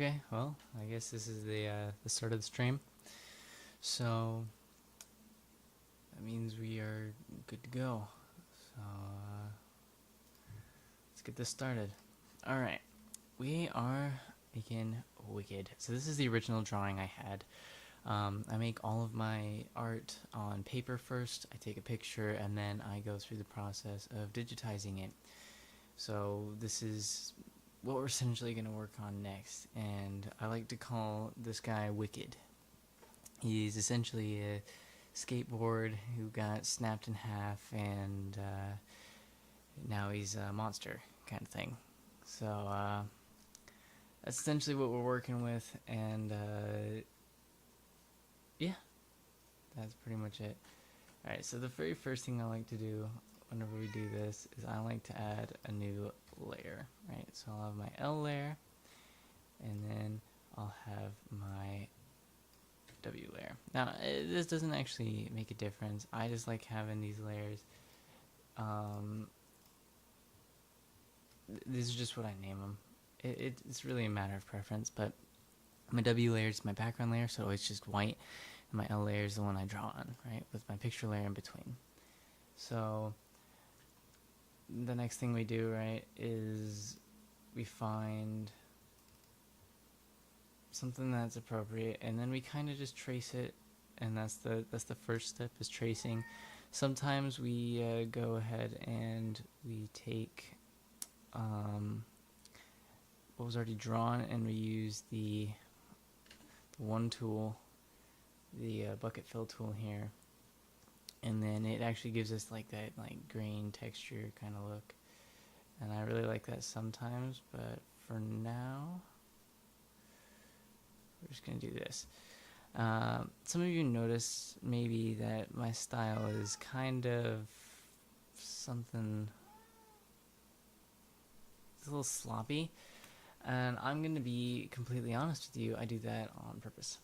Okay, well, I guess this is the start of the stream. So that means we are good to go. So let's get this started. All right, we are making Wiqid. So this is the original drawing I had. I make all of my art on paper first. I take a picture and then I go through the process of digitizing it. So this is what we're essentially going to work on next, and I like to call this guy Wiqid. He's essentially a skateboard who got snapped in half, and now he's a monster kind of thing. So that's essentially what we're working with, and yeah, that's pretty much it. Alright, so the very first thing I like to do whenever we do this is I like to add a new layer, right? So I'll have my L layer, and then I'll have my W layer. Now, this doesn't actually make a difference. I just like having these layers. This is just what I name them. It's really a matter of preference, but my W layer is my background layer, so it's just white, and my L layer is the one I draw on, right, with my picture layer in between. So the next thing we do, right, is we find something that's appropriate, and then we kind of just trace it, and that's the first step, is tracing. Sometimes we go ahead and we take what was already drawn, and we use the one tool, the bucket fill tool here, and then it actually gives us like that grain texture kind of look, and I really like that sometimes, but for now we're just gonna do this. Some of you notice maybe that my style is kind of something, it's a little sloppy, and I'm gonna be completely honest with you, I do that on purpose.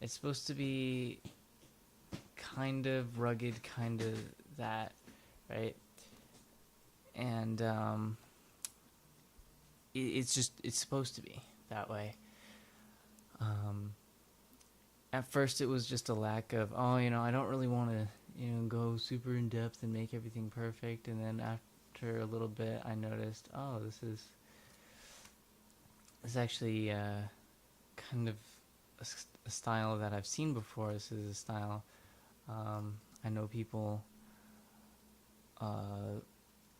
It's supposed to be kind of rugged, kind of that, right? And it's supposed to be that way. At first it was just a lack of, I don't really want to, go super in depth and make everything perfect, and then after a little bit I noticed, this is actually kind of a style that I've seen before. This is a style I know people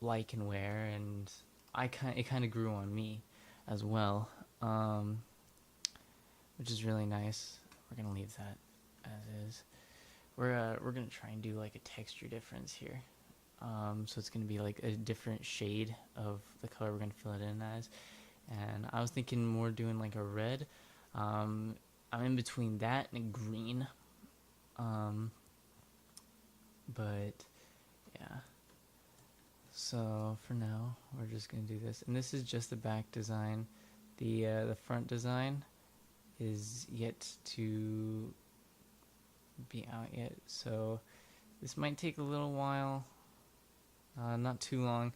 like and wear, and it kind of grew on me as well, which is really nice. We're gonna leave that as is. We're gonna try and do like a texture difference here. So it's gonna be like a different shade of the color we're gonna fill it in as. And I was thinking more doing like a red. I'm in between that and a green. But yeah. So for now, we're just gonna do this, and this is just the back design. The front design is yet to be out yet, so this might take a little while, not too long.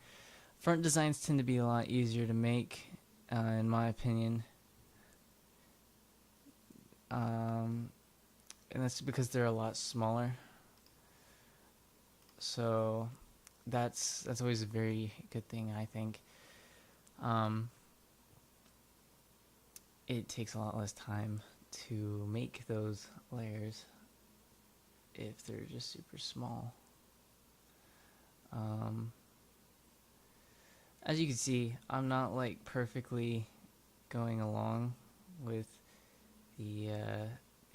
Front designs tend to be a lot easier to make, in my opinion, and that's because they're a lot smaller. So that's always a very good thing, I think. It takes a lot less time to make those layers if they're just super small. As you can see, I'm not like perfectly going along with the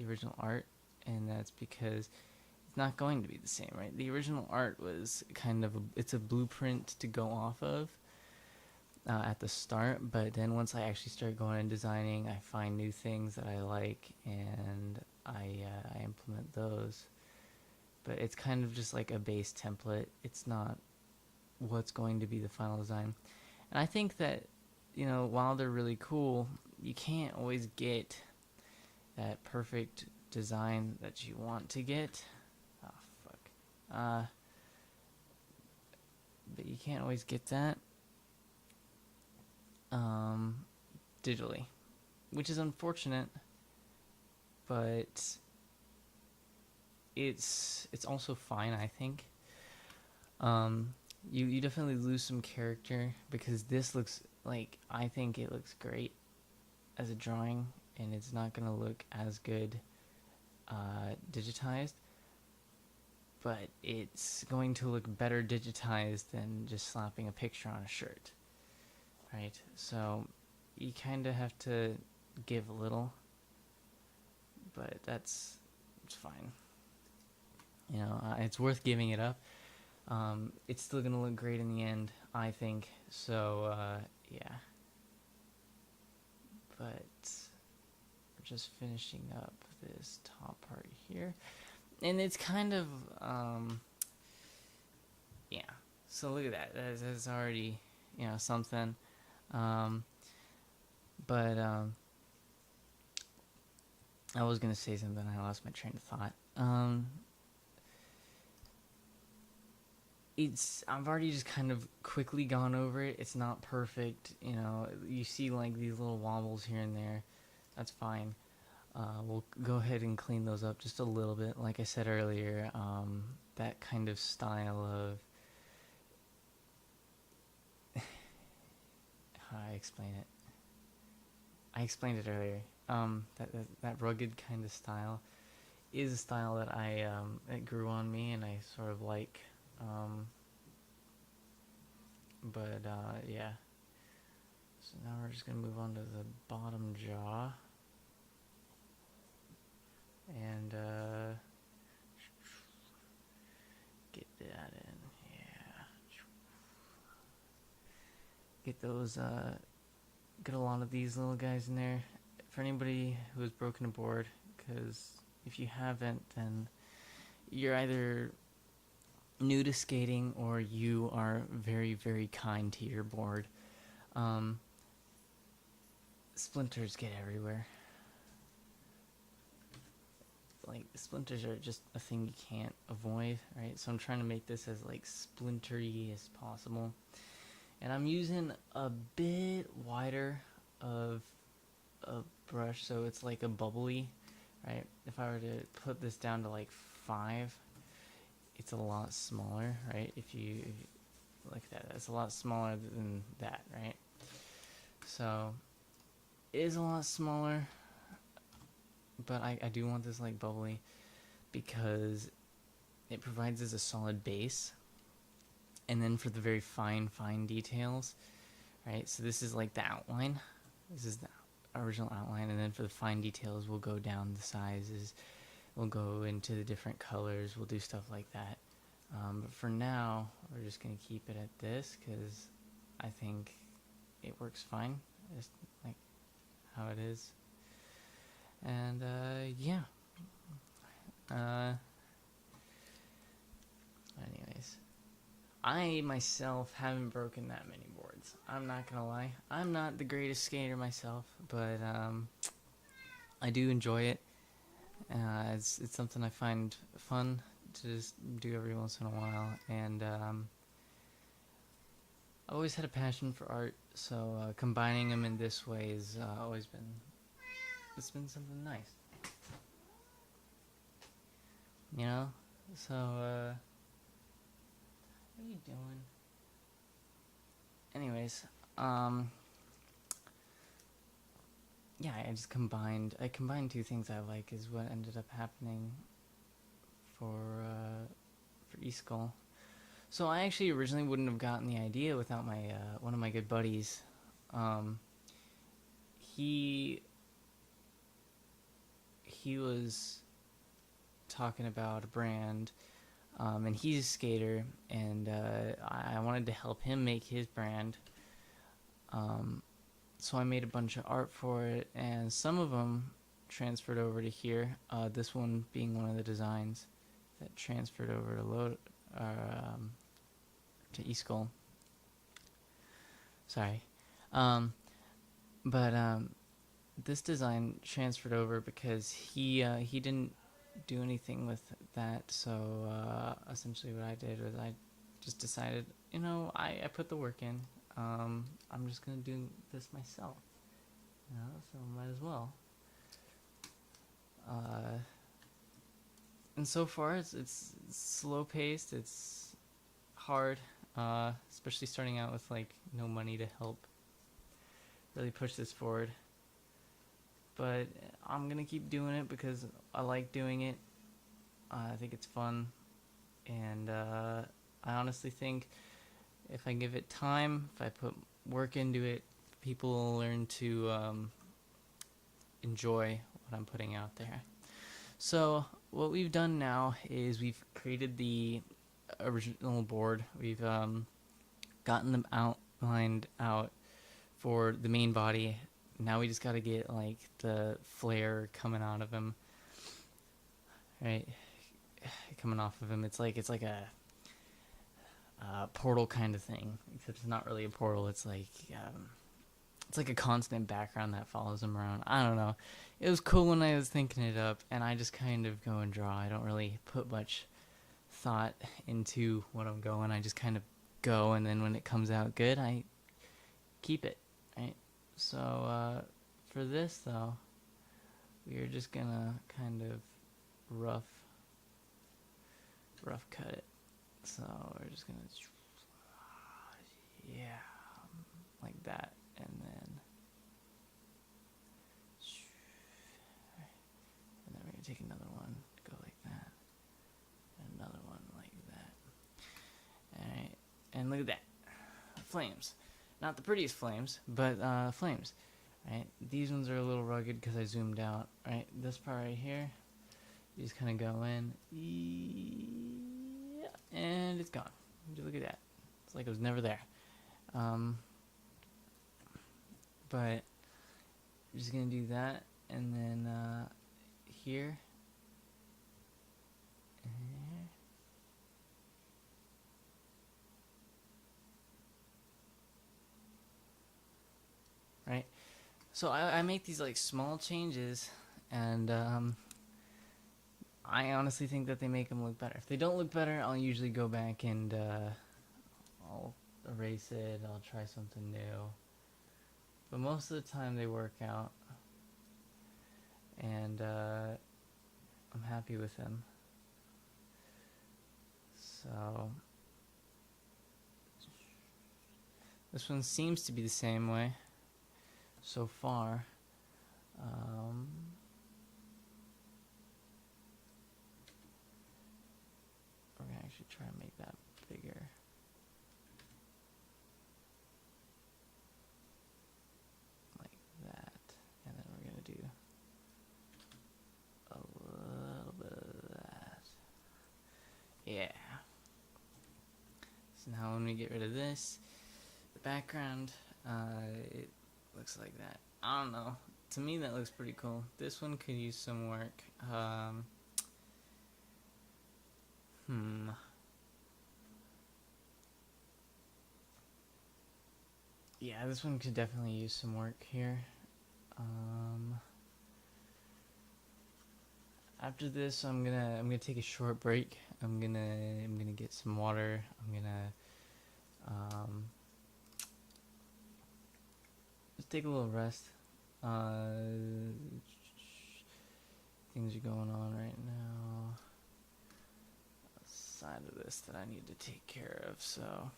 original art, and that's because it's not going to be the same, right? The original art was kind of it's a blueprint to go off of at the start, but then once I actually start going and designing, I find new things that I like, and I implement those. But it's kind of just like a base template. It's not what's going to be the final design. And I think that, while they're really cool, you can't always get that perfect design that you want to get. Oh, fuck. But you can't always get that digitally. which is unfortunate, but it's also fine, I think. You definitely lose some character because this looks like, I think it looks great as a drawing, and it's not gonna look as good digitized, but it's going to look better digitized than just slapping a picture on a shirt, right? So you kind of have to give a little, but it's fine. You know, it's worth giving it up. It's still gonna look great in the end, I think. So yeah. But we're just finishing up this top part here, and it's kind of yeah. So look at that. That's already, you know, something. But I was gonna say something. I lost my train of thought. I've already just kind of quickly gone over it. It's not perfect, you know. You see like these little wobbles here and there. That's fine. We'll go ahead and clean those up just a little bit. Like I said earlier, that kind of style of how do I explain it? I explained it earlier. That rugged kind of style is a style that it grew on me, and I sort of like. But yeah. So now we're just gonna move on to the bottom jaw, and get that in. Yeah. Get those. Get a lot of these little guys in there. For anybody who has broken a board, because if you haven't, then you're either new to skating or you are very, very kind to your board. Splinters get everywhere. Like, splinters are just a thing you can't avoid, right? So I'm trying to make this as like splintery as possible, and I'm using a bit wider of a brush, so it's like a bubbly, right? If I were to put this down to like 5, it's a lot smaller, right? If you look at that, that's a lot smaller than that, right? So it is a lot smaller, but I do want this like bubbly because it provides as a solid base. And then for the very fine details, right? So this is like the outline. This is the original outline, and then for the fine details, we'll go down the sizes. We'll go into the different colors. We'll do stuff like that. But for now, we're just going to keep it at this because I think it works fine. Just like how it is. And yeah. Anyways, I myself haven't broken that many boards. I'm not gonna lie. I'm not the greatest skater myself, but I do enjoy it. It's something I find fun to just do every once in a while, and I've always had a passion for art, so combining them in this way has always been something nice. You know? So, what are you doing? Anyways, yeah, I combined two things I like is what ended up happening for Eskull. So I actually originally wouldn't have gotten the idea without my one of my good buddies. He was talking about a brand, and he's a skater, and I wanted to help him make his brand. So I made a bunch of art for it, and some of them transferred over to here. This one being one of the designs that transferred over to Eskull. Sorry, but this design transferred over because he didn't do anything with that. So essentially, what I did was I just decided, I put the work in. I'm just gonna do this myself. So might as well. And so far, it's slow paced. It's hard, especially starting out with like no money to help really push this forward. But I'm gonna keep doing it because I like doing it. I think it's fun, and I honestly think if I give it time, if I put work into it, people will learn to enjoy what I'm putting out there. So what we've done now is we've created the original board. We've gotten them outlined out for the main body. Now we just got to get like the flare coming out of him, right? Coming off of him. It's like a portal kind of thing, except it's not really a portal. It's like a constant background that follows him around. I don't know. It was cool when I was thinking it up, and I just kind of go and draw. I don't really put much thought into what I'm going. I just kind of go, and then when it comes out good, I keep it, right? So for this though, we are just gonna kind of rough cut it. So we're just gonna, yeah, like that, and then we're gonna take another one, go like that, and another one like that. All right, and look at that, flames. Not the prettiest flames, but flames. Right, these ones are a little rugged because I zoomed out. Right, this part right here, you just kind of go in, yeah, and it's gone. Look at that. It's like it was never there. But we're just gonna do that, and then here, and here. Right. So I make these like small changes, and I honestly think that they make them look better. If they don't look better, I'll usually go back and I'll erase it. I'll try something new. But most of the time they work out, and I'm happy with them. So this one seems to be the same way so far. We're gonna actually try and make that bigger. Like that. And then we're gonna do a little bit of that. Yeah. So now when we get rid of this, the background, it looks like that. I don't know. To me, that looks pretty cool. This one could use some work. Yeah, this one could definitely use some work here. After this, I'm gonna take a short break. I'm gonna get some water. I'm gonna just take a little rest. Things are going on right now outside of this that I need to take care of, so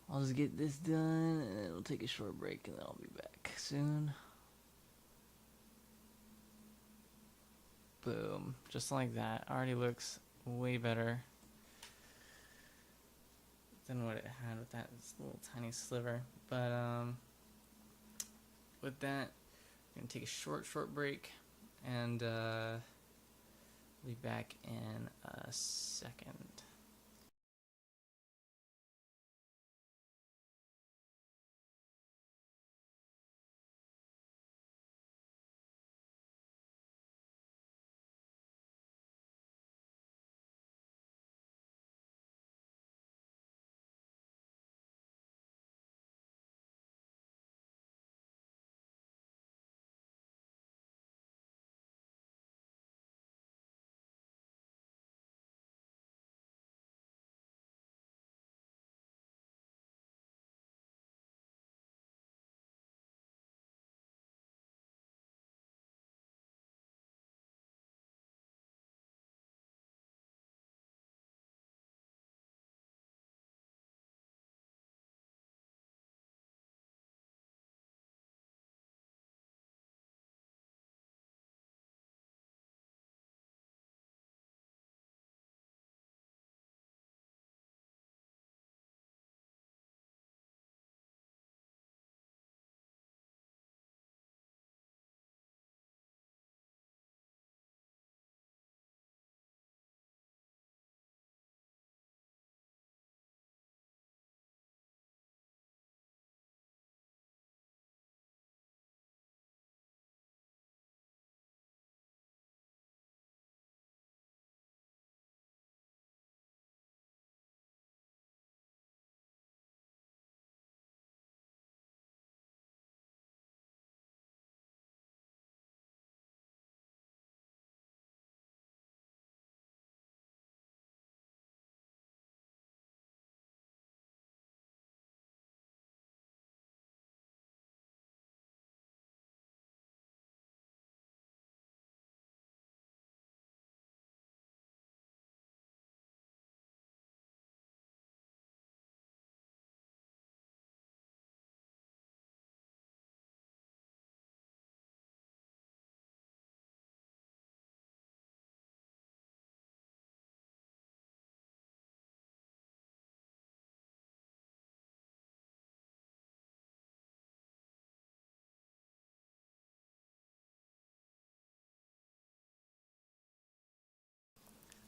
I'll just get this done, and it'll take a short break, and then I'll be back soon. Boom. Just like that. Already looks way better than what it had with that little tiny sliver. But with that, I'm going to take a short break, and I'll be back in a second.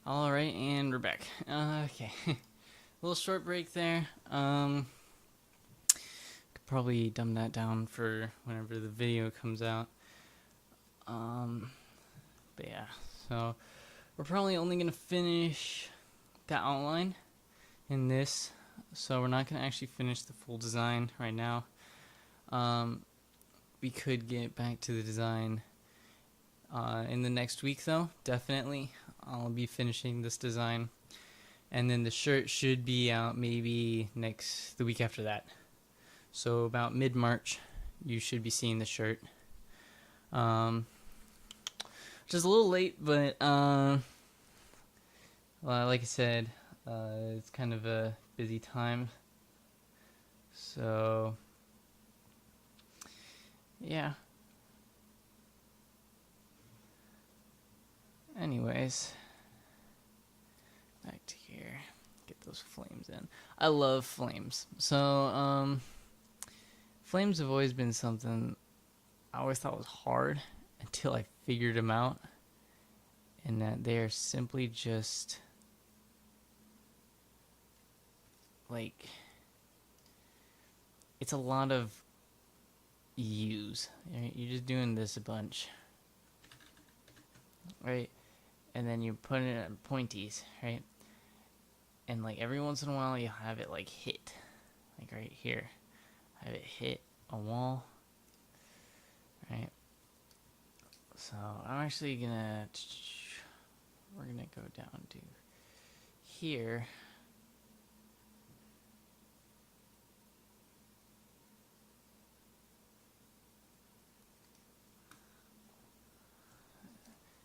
All right, and we're back. Okay, a little short break there. Could probably dumb that down for whenever the video comes out. But yeah, so we're probably only gonna finish the outline in this, so we're not gonna actually finish the full design right now. We could get back to the design in the next week, though. Definitely, I'll be finishing this design, and then the shirt should be out maybe the week after that. So about mid-March, you should be seeing the shirt. Which is a little late, but like I said, it's kind of a busy time. So yeah. Anyways, back to here. Get those flames in. I love flames. So flames have always been something I always thought was hard until I figured them out, and that they are simply just like, it's a lot of use. Right? You're just doing this a bunch, right? And then you put it at pointies, right? And like every once in a while you have it like hit, like right here, have it hit a wall, right? So I'm actually we're gonna go down to here.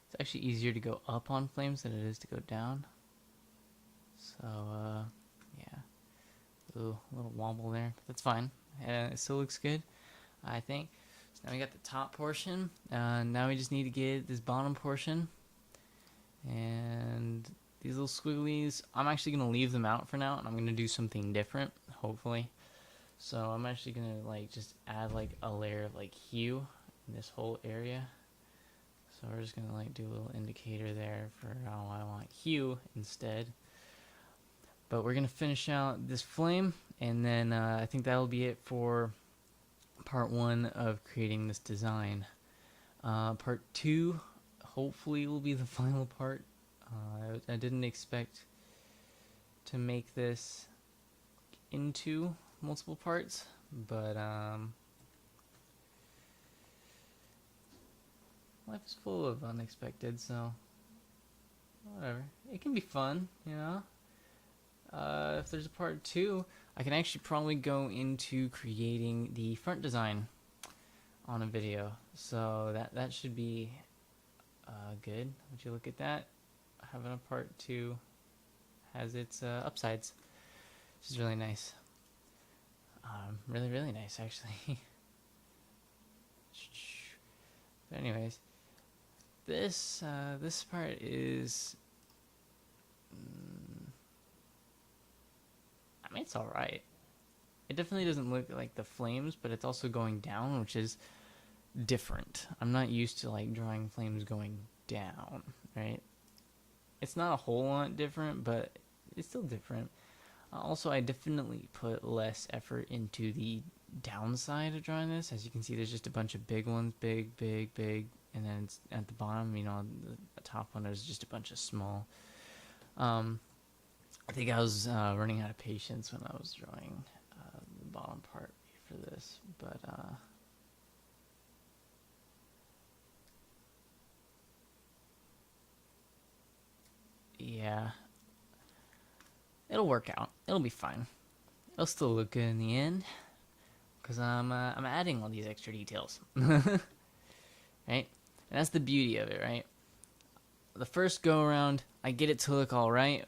It's actually easier to go up on flames than it is to go down. So yeah, ooh, a little wobble there, but that's fine. It still looks good, I think. So now we got the top portion. Now we just need to get this bottom portion. And these little squigglies, I'm actually going to leave them out for now, and I'm going to do something different, hopefully. So I'm actually going to like just add like a layer of like hue in this whole area. So we're just going to like do a little indicator there for how I want hue instead. But we're going to finish out this flame, and then I think that'll be it for part 1 of creating this design. Part 2 hopefully will be the final part. I didn't expect to make this into multiple parts, but life is full of unexpected, so whatever. It can be fun, you know? If there's a part 2, I can actually probably go into creating the front design on a video. So that should be good. Would you look at that? Having a part 2 has its upsides, which is really nice. Really, really nice, actually. But anyways, this part is, I mean, it's alright. It definitely doesn't look like the flames, but it's also going down, which is different. I'm not used to like drawing flames going down, right? It's not a whole lot different, but it's still different. Also, I definitely put less effort into the downside of drawing this. As you can see, there's just a bunch of big ones, big, big, big, and then it's at the bottom, you know, the top one, there's just a bunch of small. I think I was running out of patience when I was drawing the bottom part for this, but yeah, it'll work out. It'll be fine. It'll still look good in the end, because I'm adding all these extra details, right? And that's the beauty of it, right? The first go around, I get it to look all right.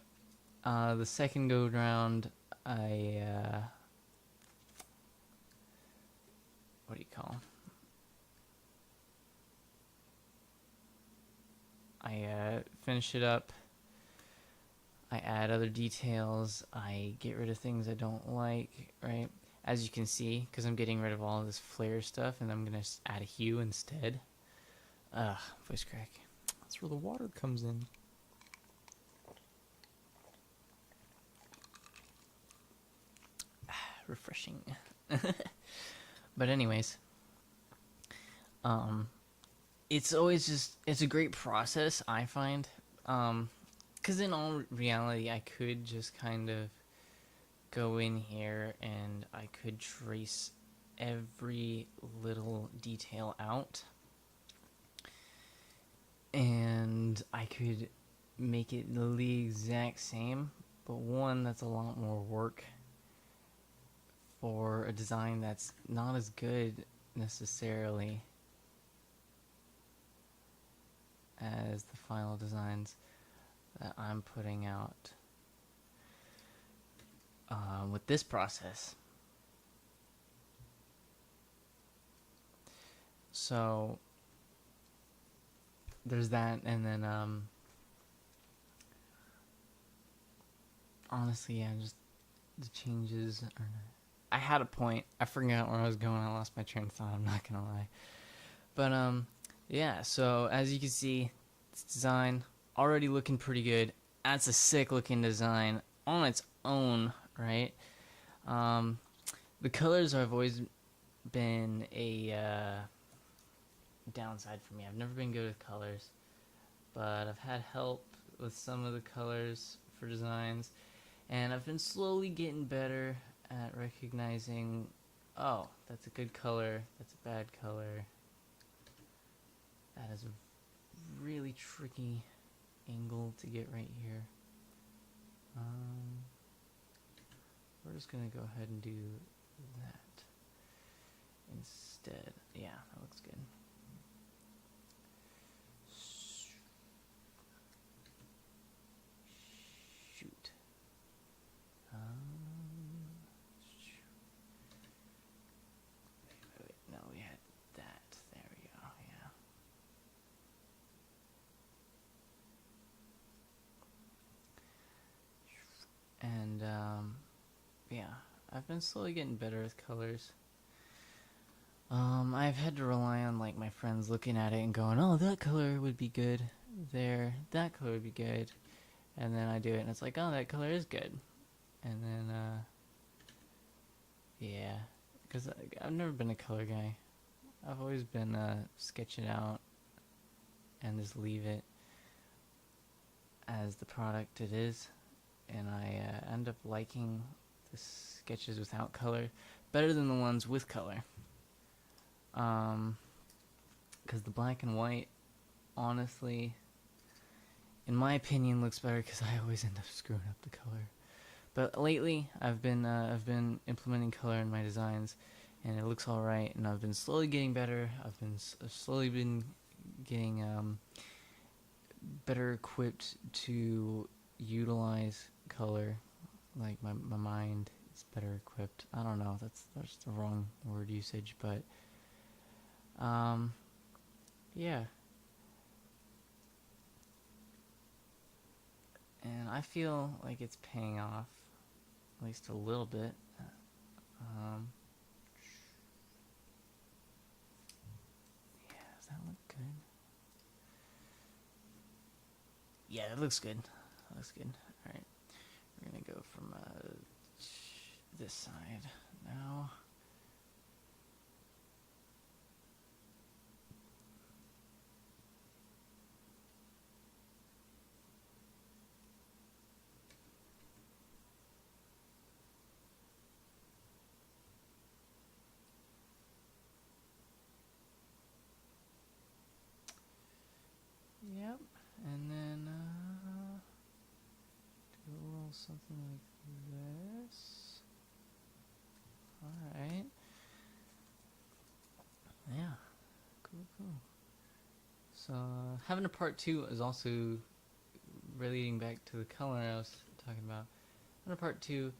The second go round, what do you call? I finish it up. I add other details. I get rid of things I don't like, right? As you can see, because I'm getting rid of all of this flare stuff, and I'm gonna add a hue instead. Voice crack. That's where the water comes in. refreshing. But anyways, it's always just it's a great process I find. Because in all reality, I could just kind of go in here and I could trace every little detail out, and I could make it the exact same, but one, that's a lot more work for a design that's not as good necessarily as the final designs that I'm putting out with this process. So there's that, and then honestly, yeah, just the changes are. I had a point. I forgot where I was going. I lost my train of thought. I'm not gonna lie. But yeah. So as you can see, this design already looking pretty good. That's a sick looking design on its own, right? The colors have always been a downside for me. I've never been good with colors, but I've had help with some of the colors for designs, and I've been slowly getting better at recognizing, oh, that's a good color, that's a bad color. That is a really tricky angle to get right here. We're just gonna go ahead and do that instead. Yeah, that looks good. Shoot. Wait, no, we had that. There we go. Yeah. And yeah, I've been slowly getting better with colors. I've had to rely on like my friends looking at it and going, "Oh, that color would be good there. That color would be good," and then I do it, and it's like, "Oh, that color is good," and then yeah, because I've never been a color guy. I've always been sketch it out and just leave it as the product it is, and I end up liking the sketches without color better than the ones with color. Because the black and white, honestly, in my opinion, looks better because I always end up screwing up the color. But lately, I've been implementing color in my designs, and it looks all right. And I've been slowly getting better. I've slowly been getting better equipped to utilize color. Like my mind is better equipped. I don't know. That's the wrong word usage, but yeah. And I feel like it's paying off, at least a little bit. Yeah, does that look good? Yeah, that looks good. That looks good. Alright, we're gonna go from this side now. Yep, and then do a little something like this. Alright. Yeah, cool. So having a part 2 is also relating back to the color I was talking about. Having a part 2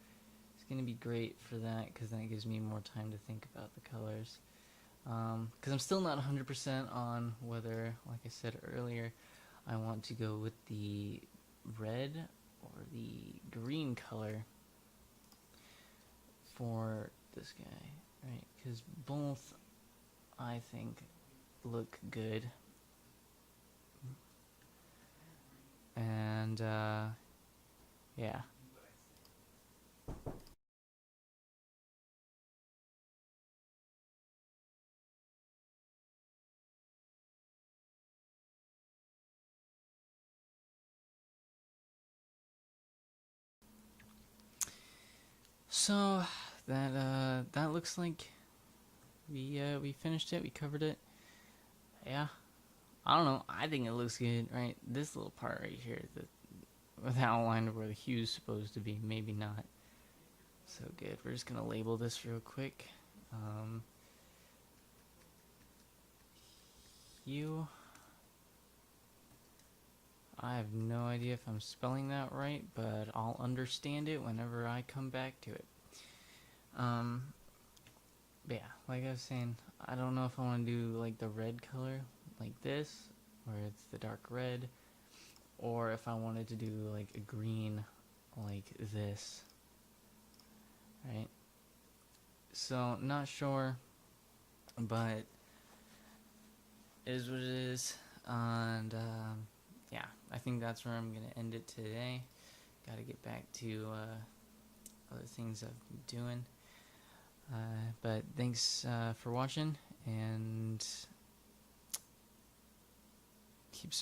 is going to be great for that because that gives me more time to think about the colors. Because I'm still not 100% on whether, like I said earlier, I want to go with the red or the green color for this guy, right? Because both, I think, look good. And, yeah. So that looks like we finished it. We covered it. Yeah. I don't know. I think it looks good, right? This little part right here, the outline of where the hue's supposed to be, maybe not so good. We're just gonna label this real quick. Hue. I have no idea if I'm spelling that right, but I'll understand it whenever I come back to it. But yeah, like I was saying, I don't know if I want to do like the red color, like this, where it's the dark red, or if I wanted to do like a green, like this, right? So, not sure, but it is what it is, and yeah, I think that's where I'm gonna end it today. Got to get back to other things I've been doing. But thanks for watching, and